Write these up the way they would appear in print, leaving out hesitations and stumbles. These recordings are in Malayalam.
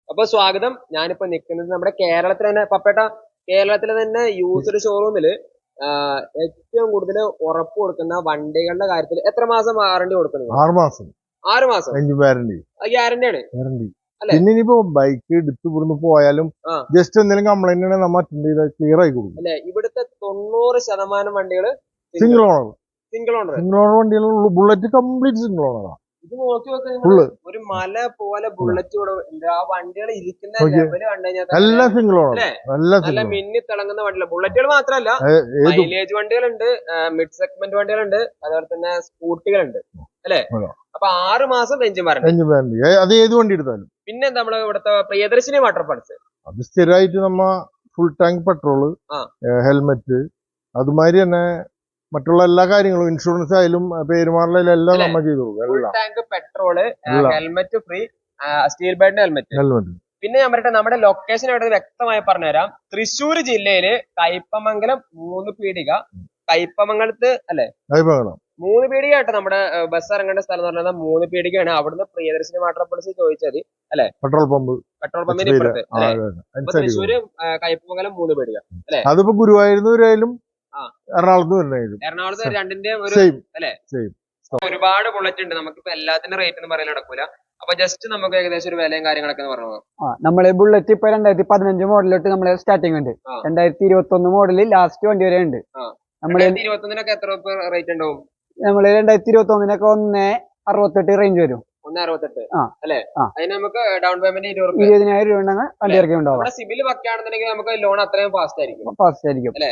അപ്പൊ സ്വാഗതം. ഞാനിപ്പോ നിൽക്കുന്നത് നമ്മുടെ കേരളത്തിൽ തന്നെ പപ്പേട്ട കേരളത്തിലെ തന്നെ യൂസ്ഡ് ഷോറൂമില് ഏറ്റവും കൂടുതൽ ഉറപ്പ് കൊടുക്കുന്ന വണ്ടികളുടെ കാര്യത്തിൽ എത്ര മാസം വാറണ്ടി കൊടുക്കുന്നത്? 6 മാസം. 6 മാസം ഗ്യാരണ്ടി. ഗ്യാരണ്ടി ആണ് ഗ്യാരണ്ടി. അല്ലെ? പിന്നെ ഇനിയിപ്പോ ബൈക്ക് എടുത്ത് ഇവിടുന്ന് പോയാലും ജസ്റ്റ് എന്തെങ്കിലും കംപ്ലൈന്റ് ആണെങ്കിൽ നമ്മൾ അറ്റൻഡ് ചെയ്താൽ ക്ലിയർ ആയി കൊടുക്കും അല്ലെ? ഇവിടുത്തെ 90% വണ്ടികൾ സിംഗിൾ ഓണർ. സിംഗിൾ ഓണർ വണ്ടികളുള്ളൂ. ബുള്ളറ്റ് കംപ്ലീറ്റ് സിംഗിൾ ഓണറാണ്. ഇത് നോക്കി നോക്കുക, ഒരു മല പോലെ ബുള്ളറ്റ് കൂടെ ആ വണ്ടികൾ ഇരിക്കുന്ന ലെവല് കണ്ടു കഴിഞ്ഞാൽ എല്ലാം സിംഗിൾ ഓണർ. നല്ല മിന്നി തിളങ്ങുന്ന വണ്ടികൾ. ബുള്ളറ്റുകൾ മാത്രമല്ല, മൈലേജ് വണ്ടികളുണ്ട്, മിഡ് സെഗ്മെന്റ് വണ്ടികളുണ്ട്, അതുപോലെ തന്നെ സ്കൂട്ടികളുണ്ട് അല്ലെ? അപ്പൊ 6 മാസം എഞ്ചിൻ വാറണ്ടി. അത് ഏത് വണ്ടി എടുത്താലും. പിന്നെ നമ്മളെ ഇവിടുത്തെ പ്രിയദർശിനി വാട്ടർ പാർട്സ് അത് സ്ഥിരമായിട്ട് നമ്മ ഫുൾ ടാങ്ക് പെട്രോള്, ഹെൽമെറ്റ്, അതുമാതിരി തന്നെ മറ്റുള്ള എല്ലാ കാര്യങ്ങളും ഇൻഷുറൻസ് ആയാലും പെരുമാറലും എല്ലാം നമ്മൾ ചെയ്തു കൊടുക്കും. Full tank petrol, helmet free, steel belt helmet. പിന്നെ ഞാൻ പറയട്ടെ, നമ്മുടെ ലൊക്കേഷൻ എവിടെ വ്യക്തമായി പറഞ്ഞുതരാം. തൃശ്ശൂർ ജില്ലയില് കയ്പമംഗലം 3 പീടിക. കയ്പമംഗലത്ത് അല്ലെ? 3 പീടിക ആയിട്ട് നമ്മുടെ ബസ് ഇറങ്ങേണ്ട സ്ഥലം എന്ന് പറഞ്ഞാൽ 3 പീടികയാണ്. അവിടുന്ന് പ്രിയദർശിനി വാട്ടർ പാർട്സ് ചോദിച്ചത് അല്ലെ? പെട്രോൾ പമ്പിന് ഇപ്പുറത്ത് അല്ലെ? തൃശ്ശൂര് കയ്പമംഗലം 3 പീടിക അല്ലെ? അതിപ്പോ ഗുരുവായൂരിന്ന് എറണാകുളത്ത് രണ്ടിന്റെയും ഒരു അല്ലെ? ഒരുപാട് ബുള്ളറ്റ് ഉണ്ട്. നമുക്കിപ്പോ എല്ലാത്തിന്റെ റേറ്റ് ഒന്നും പറയാൻ നടക്കൂല. അപ്പൊ ജസ്റ്റ് നമുക്ക് ഏകദേശം ഒരു വിലയും കാര്യങ്ങളൊക്കെ പറഞ്ഞു. നമ്മളെ ബുള്ളറ്റ് ഇപ്പൊ 2015 മോഡലിലോട്ട് നമ്മളെ സ്റ്റാർട്ടിംഗ് ഉണ്ട്. 2021 മോഡലിൽ ലാസ്റ്റ് വണ്ടി വരെ ഉണ്ട്. നമ്മള് 2021 എത്ര റേറ്റ് ഉണ്ടാവും? നമ്മള് 2021 1.68 റേഞ്ച് വരും. 1.68 അല്ലെ? അതിന് നമുക്ക് ഡൗൺ പേയ്മെന്റ് 20,000 രൂപ ഉണ്ടെങ്കിൽ വണ്ടി ഇറക്കി ഉണ്ടാവും. സിബിൽ പക്കാണെന്നുണ്ടെങ്കിൽ നമുക്ക് ലോൺ അത്രയും ഫാസ്റ്റ് ആയിരിക്കും അല്ലെ?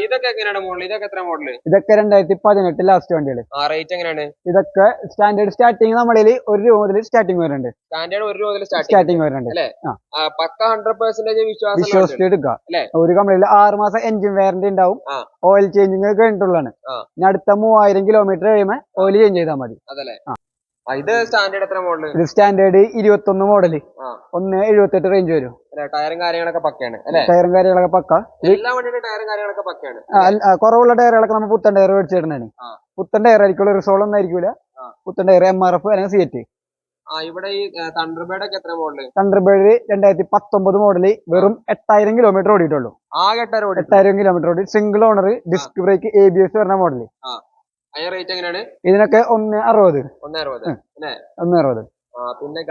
ഇതൊക്കെ എങ്ങനെയാണ് മോഡൽ? ഇതൊക്കെ എത്ര മോഡല്? ഇതൊക്കെ 2018 ലാസ്റ്റ് വണ്ടികള്. റേറ്റ് എങ്ങനെയാണ്? ഇതൊക്കെ സ്റ്റാൻഡേർഡ് സ്റ്റാർട്ടിങ് നമ്മളിൽ 1 രൂപ മുതൽ സ്റ്റാർട്ടിങ് വരുന്നുണ്ട്. സ്റ്റാൻഡേർഡ് 1 രൂപ മുതൽ സ്റ്റാർട്ടിങ് വരുന്നുണ്ട് അല്ലെ? പക്ക 100% വിശ്വസിച്ച് എടുക്കാം. ഒരു കമ്പനിയിൽ 6 മാസം എഞ്ചിൻ വാറന്റി ഉണ്ടാവും. ഓയിൽ ചേഞ്ചിങ് കഴിഞ്ഞിട്ടുള്ളതാണ്. ഇനി അടുത്ത 3000 കിലോമീറ്റർ കഴിയുമ്പോൾ ഓയിൽ ചേഞ്ച് ചെയ്താൽ മതി. അതല്ലേ? ഇത് സ്റ്റാൻഡേർഡ് എത്ര മോഡല്? ഇത് സ്റ്റാൻഡേർഡ് 21 മോഡല് 1.78 റേഞ്ച് വരും. ടയറും കാര്യങ്ങളൊക്കെ പക്കയാണ് അല്ലെ? ടയറും കാര്യങ്ങളൊക്കെ പക്ക. എല്ലാ വണ്ടിയുടെ ടയറും കാര്യങ്ങളൊക്കെ പക്കയാണ്. കുറവുള്ള ടയറുകളൊക്കെ നമ്മൾ പുത്തൻ ടയർ മേടിച്ചിടുന്നതാണ്. പുത്തൻ ടയർ ആയിരിക്കും, റിസോൾ ഒന്നും ആയിരിക്കൂല. പുത്തൻ ടയർ MRF അല്ലെങ്കിൽ സിയറ്റ്. ഇവിടെ ഈ തണ്ടർബേർഡ് ഒക്കെ എത്ര മോഡല്? തണ്ടർബേർഡ് 2019 മോഡല് വെറും 8000 കിലോമീറ്റർ ഓടിയിട്ടുള്ളൂ. 8000 കിലോമീറ്റർ ഓടി. Single owner, disc brake, ABS വരുന്ന മോഡല്. റേറ്റ് എങ്ങനെയാണ്? ഇതിനൊക്കെ 1.60. 1.60. പിന്നെ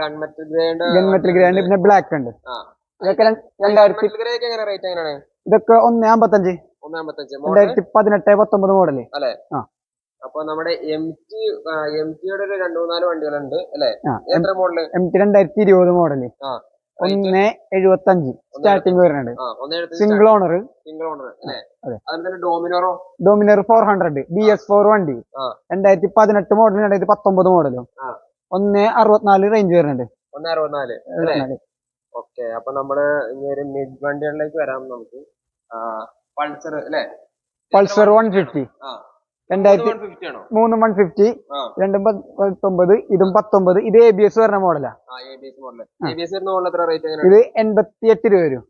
ഗൺമെറ്റൽ ഗ്രാൻഡ്, പിന്നെ ബ്ലാക്ക് ഉണ്ട്. ഇതൊക്കെ 2000. ഇതൊക്കെ 1.55. 2018-19 മോഡല് അല്ലെ? അപ്പൊ നമ്മുടെ MT-യുടെ ഒരു 2-3 വണ്ടികളുണ്ട് അല്ലെ? എത്ര മോഡല്? MT 2020 മോഡല് 1.75 സ്റ്റാർട്ടിങ് വരുന്നുണ്ട്. സിംഗിൾ ഓണർ അല്ലെ? അതുപോലെ ഡോമിനർ 400 BS4 വണ്ടി 2018 മോഡലും 2019 മോഡലും 1.64 റേഞ്ച് വരുന്നുണ്ട്. 1.64. ഓക്കെ. അപ്പൊ നമ്മള് ഇനി ഒരു മിഡ് വണ്ടികളിലേക്ക് വരാം. നമുക്ക് പൾസർ അല്ലെ? പൾസർ 150 3 150 2 19 ഇതും 19. ഇത് ABS വരുന്ന മോഡലാ. ഇത് 88 രൂപ വരും.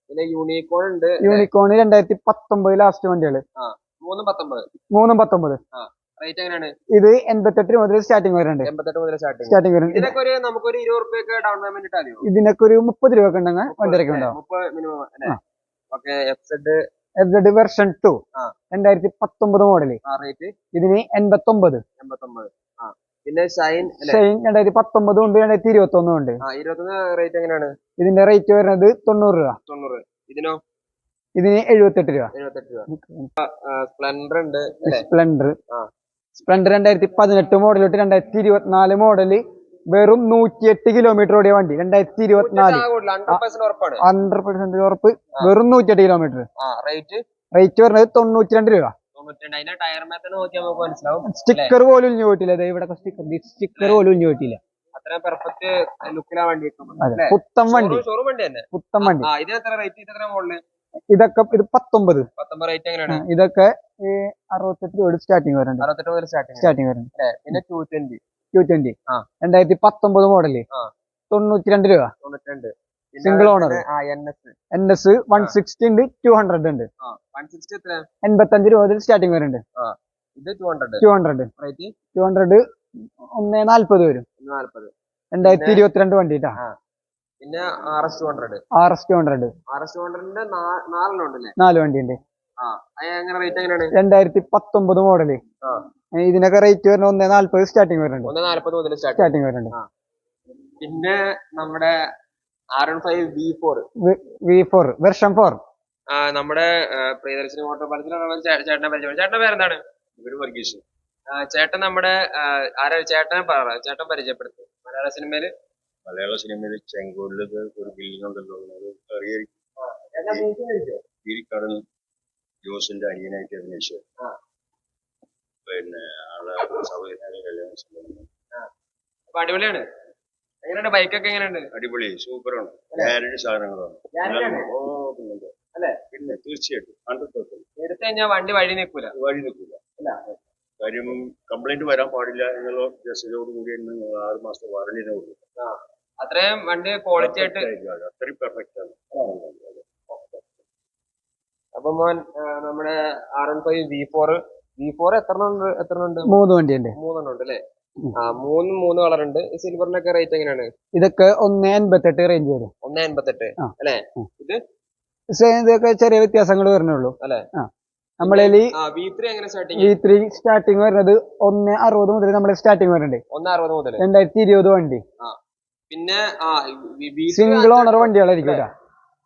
പിന്നെ യൂണിക്കോൺ ഉണ്ട്. യൂണിക്കോൺ 2019 ലാസ്റ്റ് വണ്ടികള് 3-19. ഇത് 88 രൂപ മുതൽ സ്റ്റാർട്ടിങ് വരുന്നുണ്ട്. സ്റ്റാർട്ടിങ് വരുന്നുണ്ട്. ഇതിനൊക്കെ ഒരു 20 രൂപയൊക്കെ ഡൗൺ പേയ്മെന്റ് ഇട്ടാലോ? ഇതിനൊക്കെ ഒരു 30 രൂപ ഒക്കെ ഉണ്ടെങ്കിൽ വണ്ടി ഇറക്കി ഉണ്ടാവും. FZ വെർഷൻ 2 2019 മോഡല് ഇതിന് 89. പിന്നെ ഷൈൻ 2019 ഉണ്ട്, 2021 ഉണ്ട്. റേറ്റ് എങ്ങനെയാണ്? ഇതിന്റെ റേറ്റ് വരുന്നത് 90 രൂപ. ഇതിനോ? ഇതിന് 78 രൂപ. സ്പ്ലെൻഡർ ഉണ്ട്. സ്പ്ലെൻഡർ 2018 മോഡൽ തൊട്ട് 2024 മോഡല് വെറും 108 കിലോമീറ്റർ ഓടിയ വണ്ടി. 2024 100% ഉറപ്പ്. വെറും 108 കിലോമീറ്റർ. റേറ്റ് വരുന്നത് 92 രൂപ. സ്റ്റിക്കർ പോലും ഉഴിഞ്ഞു പോയിട്ടില്ല. ഇവിടെ സ്റ്റിക്കർ പോലും ഉഴിഞ്ഞു പോയിട്ടില്ല. പുത്തൻ വണ്ടി. ഇതൊക്കെ ഇത് 19. ഇതൊക്കെ 68 രൂപ സ്റ്റാർട്ടിങ് വരുന്നുണ്ട്. സ്റ്റാർട്ടിങ് വരുന്നുണ്ട്. പിന്നെ 220 2019 മോഡല് 92 രൂപ. Single owner. NS 160 ഉണ്ട്, 200 ഉണ്ട്. 85 രൂപ മുതൽ സ്റ്റാർട്ടിങ് വരുന്നുണ്ട്. 200 140 വരും. 2022 വണ്ടി. പിന്നെ RS200 RS200ന്റെ 4 ഉണ്ടല്ലേ? 4 വണ്ടിയുണ്ട്. എങ്ങനെ റേറ്റ് എങ്ങനെയാണ്? 2019 മോഡല്. ഇതിനൊക്കെ റേറ്റ് വരുന്നത് 140 സ്റ്റാർട്ടിങ് വരുന്നുണ്ട്. 140 മുതൽ സ്റ്റാർട്ടിങ് വരുന്നുണ്ട്. പിന്നെ നമ്മുടെ R15 V4 വെർഷൻ 4 നമ്മുടെ പ്രിയദർശിനി മോട്ടോർ പാലസിലാണ് ചേട്ടനെ പരിചയം. ചേട്ടന്റെ പേരെന്താണ്? വർഗീസ്. ചേട്ടൻ നമ്മുടെ ചേട്ടൻ പരിചയപ്പെടുത്തും മലയാള സിനിമയില് ചെങ്കോലിലൊക്കെ ഒരു ബിൽഡിംഗ് ഉണ്ടല്ലോ, കീരിക്കാടൻ ജോസിന്റെ അനിയനായിട്ട് അഭിനയിച്ചു. പിന്നെ ആളെ സൗകര്യ കല്യാണം. അപ്പൊ അടിപൊളിയാണ്. എങ്ങനെയുണ്ട് ബൈക്കൊക്കെ? എങ്ങനെയുണ്ട്? അടിപൊളി, സൂപ്പറാണ്. ഗ്യാരണ്ടി സാധനങ്ങളാണ് അല്ലെ? പിന്നെ തീർച്ചയായിട്ടും 100% എടുത്തു കഴിഞ്ഞാൽ വണ്ടി വഴി നിൽക്കൂല കാര്യം കംപ്ലൈന്റ് വരാൻ പാടില്ല എന്നുള്ള ഉദ്ദേശത്തോടു കൂടി 6 മാസത്തെ വാറന്റിനെ കൊടുക്കും. അത്രയും വണ്ടി ക്വാളിറ്റി ആയിട്ട് അത്രയും പെർഫെക്റ്റ് ആണ്. അപ്പൊ മോൻ നമ്മുടെ R15 V4 എത്ര ഉണ്ട്? 3 വണ്ടിയുണ്ട്. 3 ഉണ്ട് അല്ലേ? 3 കളർ ഉണ്ട്. സിൽവറിനൊക്കെ റേറ്റ് എങ്ങനെയാണ്? ഇതൊക്കെ 1.88 റേഞ്ച് വരും. 1.88 അല്ലെ? ഇത് ഇതൊക്കെ ചെറിയ വ്യത്യാസങ്ങൾ വരുന്നുള്ളൂ അല്ലെ? നമ്മളെ V3 സ്റ്റാർട്ടിങ് വരുന്നത് 1.60 മുതൽ നമ്മളെ സ്റ്റാർട്ടിങ് വരുന്നുണ്ട്. 1.60 മുതൽ 2020 വണ്ടി. പിന്നെ സിംഗിൾ ഓണർ വണ്ടികളായിരിക്കും.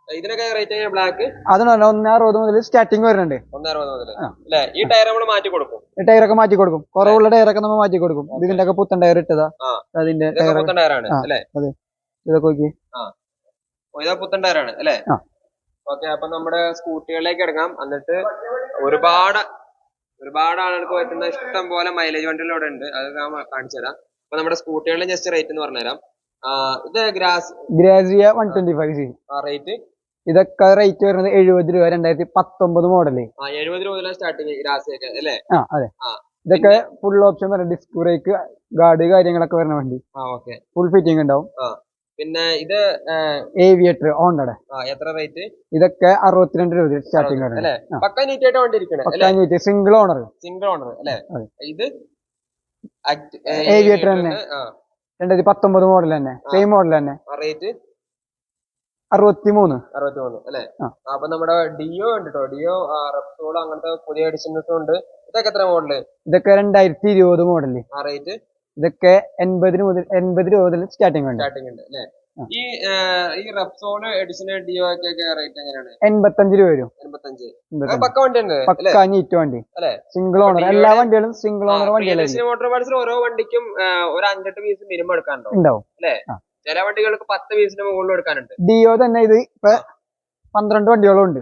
ഇതിനൊക്കെ റേറ്റ് എങ്ങനെയാണ്? ബ്ലാക്ക് അതിന് 1.60 മുതൽ സ്റ്റാർട്ടിങ് വരുന്നുണ്ട്. 1.60 മുതൽ അല്ലെ? ഈ ടയർ നമ്മൾ മാറ്റി കൊടുക്കും. ടയറൊക്കെ മാറ്റി കൊടുക്കും. കുറവുള്ള ടയറൊക്കെ നമ്മൾ മാറ്റി കൊടുക്കും. ഇതിന്റെ ഒക്കെ പുത്തൻ ടയർ ഇട്ടതാ. അതിന്റെ പുത്തൻ ടയറാണ് അല്ലെ? അതെ, ഇതൊക്കെ നോക്കി. ഇതാ പുത്തൻ ടയറാണ് അല്ലെ? ഓക്കെ, അപ്പൊ നമ്മുടെ സ്കൂട്ടികളിലേക്ക് ഇറങ്ങാം. എന്നിട്ട് ഒരുപാട് ആളുകൾക്ക് പറ്റുന്ന ഇഷ്ടം പോലെ മൈലേജ് വണ്ടികൾ ഇവിടെ ഉണ്ട്. അത് ഞാൻ കാണിച്ചു തരാം. അപ്പൊ നമ്മുടെ സ്കൂട്ടികളുടെ ജസ്റ്റ് റേറ്റ് എന്ന് പറഞ്ഞുതരാം. ഇത് ഗ്രാസിയ 125 റേറ്റ്. ഇതൊക്കെ റേറ്റ് വരുന്നത് 70 രൂപ. 2019 മോഡല്. 70 രൂപ സ്റ്റാർട്ടിങ് ഗ്രാസിയൊക്കെ അല്ലേ? അതെ. ഇതൊക്കെ ഫുൾ ഓപ്ഷൻ വരും. ഡിസ്ക് ബ്രേക്ക്, ഗാർഡ് കാര്യങ്ങളൊക്കെ വരുന്ന വണ്ടി. ഫുൾ ഫിറ്റിംഗ് ഉണ്ടാവും. പിന്നെ ഇത് ഏവിയേറ്റർ ഹോണ്ടയുടെ. എത്ര റേറ്റ്? ഇതൊക്കെ 62 രൂപ സ്റ്റാർട്ടിംഗ് അല്ലേ? പക്ക നീറ്റ് ആയിട്ട് വണ്ടി ഇരിക്കണേ. സിംഗിൾ ഓണർ അല്ലേ? ഇത് ഏവിയേറ്റർ തന്നെ 2019 മോഡൽ തന്നെ, സെയിം മോഡൽ തന്നെ. റേറ്റ് 63 അല്ലേ? അപ്പൊ നമ്മുടെ ഡിയോ ഉണ്ട് കേട്ടോ. ഡിയോ റെപ്സോൾ അങ്ങനത്തെ പുതിയ എഡിഷൻസും ഉണ്ട്. ഇതൊക്കെ എത്ര മോഡല്? ഇതൊക്കെ 2020 മോഡല്. റേറ്റ് ഇതൊക്കെ 80 രൂപ മുതൽ സ്റ്റാർട്ടിംഗ് ഉണ്ട് അല്ലേ? ഈ റെപ്സോൾ എഡിഷൻ ഡിയോ ഒക്കെ റേറ്റ് എങ്ങനെയാണ്? 85 രൂപ വരും. 85 പക്ക വണ്ടിയുണ്ട്. പക്ക നീറ്റ് വണ്ടി അല്ലെ? Single owner. എല്ലാ വണ്ടികളും സിംഗിൾ ഓണർ വണ്ടികളായിരിക്കും. മോട്ടോർ പാർട്സിൽ ഓരോ വണ്ടിക്കും ഒരു 5-8 പീസ് മിനിമം എടുക്കാനുണ്ടാവും അല്ലേ? ചില വണ്ടികൾക്ക് 10 പീസിന് മുകളിൽ എടുക്കാനുണ്ട്. ഡിയോ തന്നെ ഇത് ഇപ്പൊ 12 വണ്ടികളും ഉണ്ട്.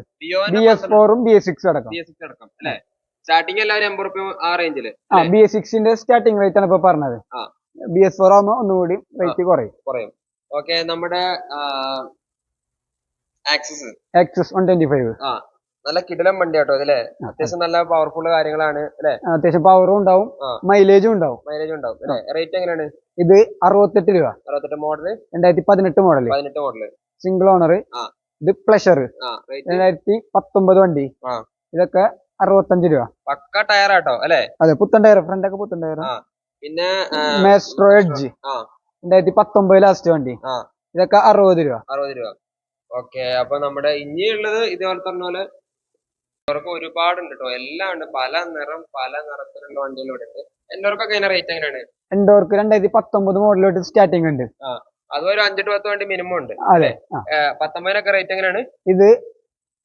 BS4 BS6 അടക്കം അല്ലെ? സ്റ്റാർട്ടിംഗ് എല്ലാവരും 80 രൂപ ആ റേഞ്ചില്. BS6ന്റെ സ്റ്റാർട്ടിംഗ് റേറ്റ് ആണ് ഇപ്പൊ പറഞ്ഞത്. BS4 ആകുമ്പോ ഒന്നുകൂടി റേറ്റ് കുറയും. ഓക്കെ, നമ്മുടെ ആക്സസ് 125 നല്ല കിടിലം വണ്ടി കേട്ടോ. ഇതിലെ അത്യാവശ്യം നല്ല പവർഫുൾ കാര്യങ്ങളാണ് അല്ലെ? അത്യാവശ്യം പവറും ഉണ്ടാവും, മൈലേജും ഉണ്ടാവും. റേറ്റ് എങ്ങനെയാണ്? ഇത് 68 രൂപ. 68 മോഡല് 2018 മോഡല്. Single owner. ഇത് പ്ലഷർ 2019 വണ്ടി. ഇതൊക്കെ 65 രൂപ. പക്ക ടയർ ആട്ടോ അല്ലെ? അതെ, പുത്തൻ ടയർ. ഫ്രണ്ട് ഒക്കെ പുത്തൻ ടയർ. പിന്നെ മാസ്ട്രോ എഡ്ജ് 2019 ലാസ്റ്റ് വണ്ടി. ഇതൊക്കെ 60 രൂപ. ഓക്കെ, അപ്പൊ നമ്മുടെ ഇനിയുള്ളത് ഇതേപോലെ പറഞ്ഞ പോലെ ഒരുപാടുണ്ട് കേട്ടോ. എല്ലാം ഉണ്ട്. പല നിറത്തിലുള്ള വണ്ടികൾ ഇവിടെ ഉണ്ട്. എൻഡോർക്കൊക്കെ അതിന്റെ റേറ്റ് എങ്ങനെയാണ്? എൻഡോർക്ക് 2019 മോഡലോട്ട് സ്റ്റാർട്ടിംഗ് ഉണ്ട്. അതുപോലെ 5-10 വണ്ടി മിനിമം ഉണ്ട്. അതെ. 19 റേറ്റ് എങ്ങനെയാണ്? ഇത്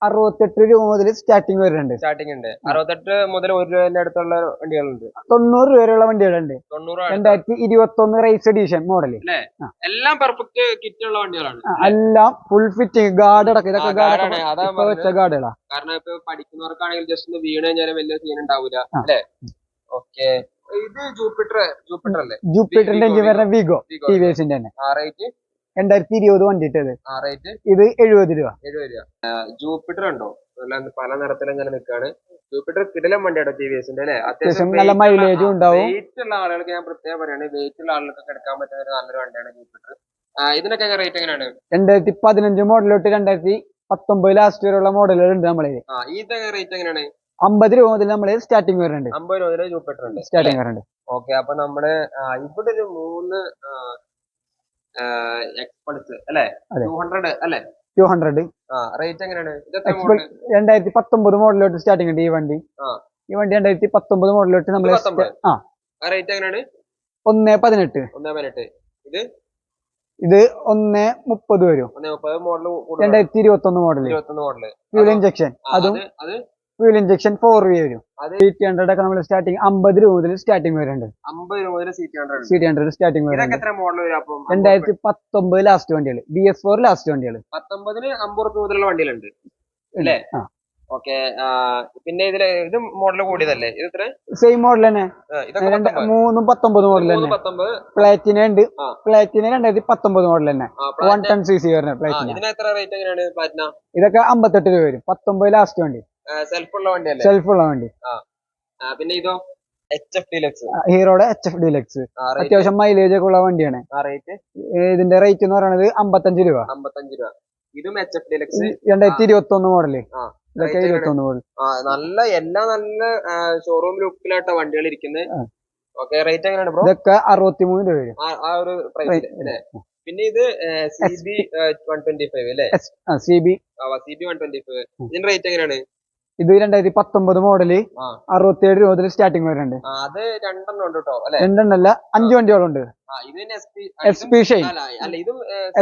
68 രൂപ മുതൽ സ്റ്റാർട്ടിംഗ് വരുന്നുണ്ട്. 68 മുതൽ 1 രൂപന്റെ അടുത്തുള്ള വണ്ടികളുണ്ട്. 90 രൂപ വരെയുള്ള വണ്ടികളുണ്ട്. 2021 റേസ് എഡിഷൻ മോഡൽ. എല്ലാം പെർഫെക്റ്റ് കിറ്റ് ഉള്ള വണ്ടികളാണ്. എല്ലാം ഫുൾ ഫിറ്റിംഗ്, ഗാർഡ് അടക്കം. ഇതൊക്കെ ഗാർഡുകളാ. കാരണം ഇപ്പൊ പഠിക്കുന്നവർക്കാണെങ്കിൽ ജസ്റ്റ് ഒന്ന് വീണ് കഴിഞ്ഞാൽ വലിയ സീൻ ഉണ്ടാവില്ല അല്ലേ? ഓക്കെ, ഇത് ജൂപ്പിറ്റർ അല്ലേ? ജൂപ്പിറ്ററിന്റെ എഞ്ചിൻ വരുന്ന വിഗോ TVSന്റെ തന്നെ. റേറ്റ് 2020 വണ്ടി ഇട്ടത്. റേറ്റ് ഇത് 70 രൂപ. ജൂപ്പിറ്റർ ഉണ്ടോ? പല നിറത്തിൽ ഇങ്ങനെ നിൽക്കാണ്. ജൂപ്പിറ്റർ കിടിലം വണ്ടിയാട്ടോ TVSന്റെ അല്ലെ? അത്യാവശ്യം നല്ല മൈലേജും ഉണ്ടാവും. വെയിറ്റ് ഉള്ള ആളുകൾക്ക് ഞാൻ പ്രത്യേകം പറയാണ്, വെയിറ്റ് ഉള്ള ആളുകൾക്ക് എടുക്കാൻ പറ്റുന്ന നല്ലൊരു വണ്ടിയാണ് ജൂപ്പിറ്റർ. ഇതിനൊക്കെ റേറ്റ് എങ്ങനെയാണ്? 2015 മോഡലോട്ട് 2019 ലാസ്റ്റ് വരെയുള്ള മോഡലുകൾ ഉണ്ട് നമ്മളെ. ഇതൊക്കെ റേറ്റ് എങ്ങനെയാണ്? 50 രൂപ മുതൽ നമ്മള് സ്റ്റാർട്ടിംഗ് വരുന്നുണ്ട്. 50 രൂപ മുതൽ ജൂപ്പിറ്റർ ഉണ്ട് സ്റ്റാർട്ടിംഗ് വരുന്നുണ്ട്. ഓക്കെ, അപ്പൊ നമ്മള് ഇവിടെ ഒരു 3 എക്സ്പൾസ് അല്ലെ, 200 അല്ലെ, 200. റേറ്റ് എങ്ങനെയാണ്? 2019 മോഡലോട്ട് സ്റ്റാർട്ടിംഗ് ഉണ്ട് ഈ വണ്ടി. ഈ വണ്ടി 2019 മോഡലോട്ട് നമ്മൾ റേറ്റ് എങ്ങനെയാണ്? 1.18. 1.18. ഇത് 1.30 വരും. 1.30 മോഡൽ, 2021 മോഡൽ, ഫ്യൂൽ ഇഞ്ചക്ഷൻ. അതും ഫ്യൂൽ ഇഞ്ചക്ഷൻ 4V വരും. സീറ്റ് 100 ഒക്കെ നമ്മൾ സ്റ്റാർട്ടിങ് 50 രൂപ മുതൽ സ്റ്റാർട്ടിംഗ് വരുന്നുണ്ട്. 50 രൂപ മുതൽ സീറ്റ് 100 സ്റ്റാർട്ടിംഗ് വരുന്നുണ്ട്. 2019 ലാസ്റ്റ് വണ്ടികൾ, BS4 ലാസ്റ്റ് വണ്ടികൾ. 19 50 രൂപ മുതലുള്ള വണ്ടികളുണ്ട് അല്ലേ? ഓക്കെ. പിന്നെ ഇത് മോഡൽ കൂടിയതല്ലേ? ഇത് എത്ര? സെയിം മോഡൽ തന്നെ, 319 മോഡൽ തന്നെ. പ്ലാറ്റിന ഉണ്ട്. പ്ലാറ്റിന 2019 മോഡൽ തന്നെ, 110 cc വരുന്ന പ്ലാറ്റിന. ഇതൊക്കെ 58 രൂപ വരും. 19 ലാസ്റ്റ് വണ്ടി, സെൽഫുള്ള വണ്ടി. പിന്നെ ഇതോ HF ഡീലക്സ്, ഹീറോയുടെ HF ഡീലക്സ്. അത്യാവശ്യം മൈലേജ് ഒക്കെ ഉള്ള വണ്ടിയാണ്. ഇതിന്റെ റേറ്റ് എന്ന് പറയുന്നത് 55 രൂപ. ഇതും HF ഡീലക്സ്, 2021 മോഡല്. ഇതൊക്കെ 21 മോഡൽ. നല്ല എല്ലാം നല്ല ഷോറൂം ലുക്കിലായിട്ട വണ്ടികൾ ഇരിക്കുന്നത്. ഓക്കെ. റേറ്റ് എങ്ങനെയാണ് ബ്രോ? ഇതൊക്കെ 63 രൂപ വരും, ആ ഒരു പ്രൈസ് അല്ലേ? പിന്നെ ഇത് CB 125 അല്ലേ? CB 125. ഇതിന്റെ റേറ്റ് എങ്ങനെയാണ്? ഇത് 2019 മോഡല്, 67 രൂപ മുതൽ സ്റ്റാർട്ടിംഗ് വരുന്നുണ്ട്. അത് 2 ഉണ്ട് കേട്ടോ അല്ലെ? 2 5 വണ്ടികളുണ്ട്. SP Shine,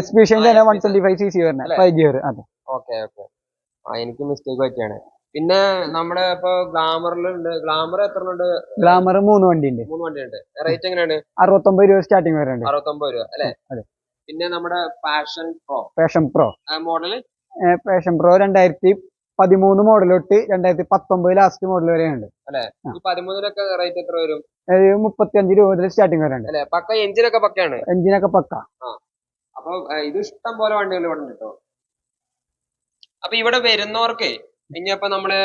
SP Shine 125 cc വരുന്ന 5 ഗിയർ. അതെ. ഓക്കെ. എനിക്ക് മിസ്റ്റേക്ക് പറ്റിയാണ്. പിന്നെ നമ്മുടെ ഇപ്പൊ ഗ്ലാമറിലുണ്ട്. ഗ്ലാമർ എത്ര ഉണ്ട്? ഗ്ലാമർ 3 വണ്ടിയുണ്ട്. റേറ്റ് എങ്ങനെയാണ്? 69 രൂപ സ്റ്റാർട്ടിംഗ് വരുന്നുണ്ട്. 69 രൂപ അല്ലെ? പിന്നെ നമ്മുടെ passion pro model, passion pro 2013 മോഡലോട്ട് 2019 last model വരെ ഉണ്ട് അല്ലെ? ഈ 13 റേറ്റ് എത്ര വരും? 35 രൂപ മുതൽ സ്റ്റാർട്ടിംഗ് വരുന്നുണ്ട് അല്ലെ? പക്ക എഞ്ചിനൊക്കെ പക്കയാണ്. എഞ്ചിനൊക്കെ പക്ക. അപ്പൊ ഇത് ഇഷ്ടം പോലെ വണ്ടികൾ ഇവിടെ കിട്ടും. അപ്പൊ ഇവിടെ വരുന്നവർക്ക് ഇനിയപ്പോ നമ്മള്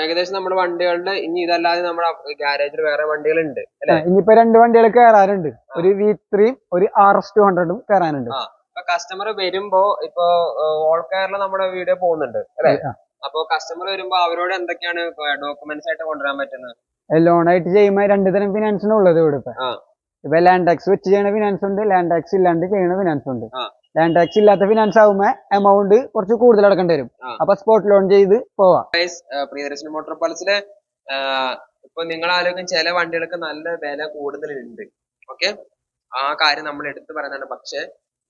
ഏകദേശം നമ്മുടെ വണ്ടികളുടെ ഇനി ഇതല്ലാതെ നമ്മുടെ ഗാരേജിൽ വേറെ വണ്ടികളുണ്ട് അല്ലെ? ഇനിയിപ്പോ 2 വണ്ടികൾ കയറാനുണ്ട്. ഒരു V3 ഒരു RS200 കയറാനുണ്ട്. അപ്പൊ കസ്റ്റമർ വരുമ്പോ ഇപ്പൊ ഓൾ കേരള നമ്മുടെ വീഡിയോ പോകുന്നുണ്ട് അല്ലെ? അപ്പൊ കസ്റ്റമർ വരുമ്പോ അവരോട് എന്തൊക്കെയാണ് ഡോക്യുമെന്റ്സ് ആയിട്ട് കൊണ്ടുവരാൻ പറ്റുന്നത്? ലോൺ ആയിട്ട് ചെയ്യുമ്പോ 2 തരം ഫിനാൻസിന് ഉള്ളത് ഇവിടെ. ഇപ്പൊ ലാൻഡ് ടാക്സ് വെച്ച് ചെയ്യണ ഫിനാൻസ് ഉണ്ട്, ലാൻഡ് ടാക്സ് ഇല്ലാണ്ട് ചെയ്യണ ഫിനാൻസ് ഉണ്ട്. ലാൻഡ് ടാക്സ് ഇല്ലാത്ത ഫിനാൻസ് ആകുമ്പോ എമൗണ്ട് കുറച്ച് കൂടുതൽ അടക്കേണ്ടി വരും. അപ്പൊ സ്പോട്ട് ലോൺ ചെയ്ത് പോവാം. പ്രിയദർശിനി മോട്ടോർ പൾസില് ഇപ്പൊ നിങ്ങൾ ആലോചിക്കും ചില വണ്ടികൾക്ക് നല്ല വില കൂടുതലുണ്ട്. ഓക്കെ, ആ കാര്യം നമ്മൾ എടുത്തു പറയുന്നതാണ്. പക്ഷെ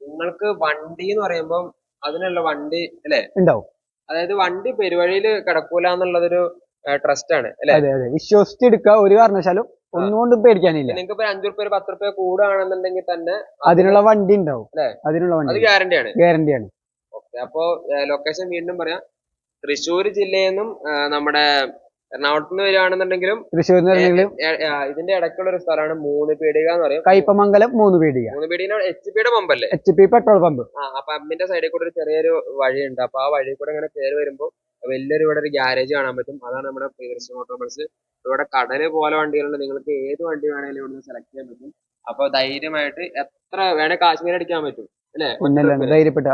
നിങ്ങൾക്ക് വണ്ടി എന്ന് പറയുമ്പോൾ അതിനുള്ള വണ്ടി അല്ലെ ഉണ്ടാവും. അതായത് വണ്ടി പെരുവഴിയിൽ കിടക്കൂല എന്നുള്ളതൊരു ട്രസ്റ്റ് ആണ് അല്ലെ? വിശ്വസിച്ചെടുക്കുക. ഒരു കാരണവശാലും ഒന്നുകൊണ്ടും പേടിക്കാനില്ല. നിങ്ങൾക്ക് ഇപ്പൊ 5 രൂപ 10 രൂപ കൂടുകയാണെന്നുണ്ടെങ്കിൽ തന്നെ അതിനുള്ള വണ്ടി ഉണ്ടാവും അല്ലെ? അതിനുള്ള വണ്ടി, അത് ഗ്യാരണ്ടിയാണ്. ഓക്കെ. അപ്പോ ലൊക്കേഷൻ വീണ്ടും പറയാം. തൃശ്ശൂർ ജില്ലയിൽ നിന്നും നമ്മുടെ എറണാകുളത്ത് നിന്ന് വരികയാണെന്നുണ്ടെങ്കിലും ഇതിന്റെ ഇടയ്ക്കുള്ള ഒരു സ്ഥലമാണ് 3 പീടിക എന്ന് പറയും. കയ്പമംഗലം 3 പീടിക. 3 പീടിക HP പമ്പ് അല്ലേ? HP petrol pump. ആ പമ്പിന്റെ സൈഡിൽ കൂടെ ഒരു ചെറിയൊരു വഴിയുണ്ട്. അപ്പൊ ആ വഴി കൂടെ ഇങ്ങനെ കയറി വരുമ്പോൾ വലിയൊരു ഇവിടെ ഒരു ഗ്യാരേജ് കാണാൻ പറ്റും. അതാണ് നമ്മുടെ പ്രിയദർശിനി മോട്ടോർസ്. ഇവിടെ കടല് പോലെ വണ്ടികളുണ്ട്. നിങ്ങൾക്ക് ഏത് വണ്ടി വേണമെങ്കിലും ഇവിടുന്ന് സെലക്ട് ചെയ്യാൻ പറ്റും. അപ്പൊ ധൈര്യമായിട്ട് എത്ര വേണേ കാശ്മീർ അടിക്കാൻ പറ്റും അല്ലെ? ധൈര്യപ്പെട്ട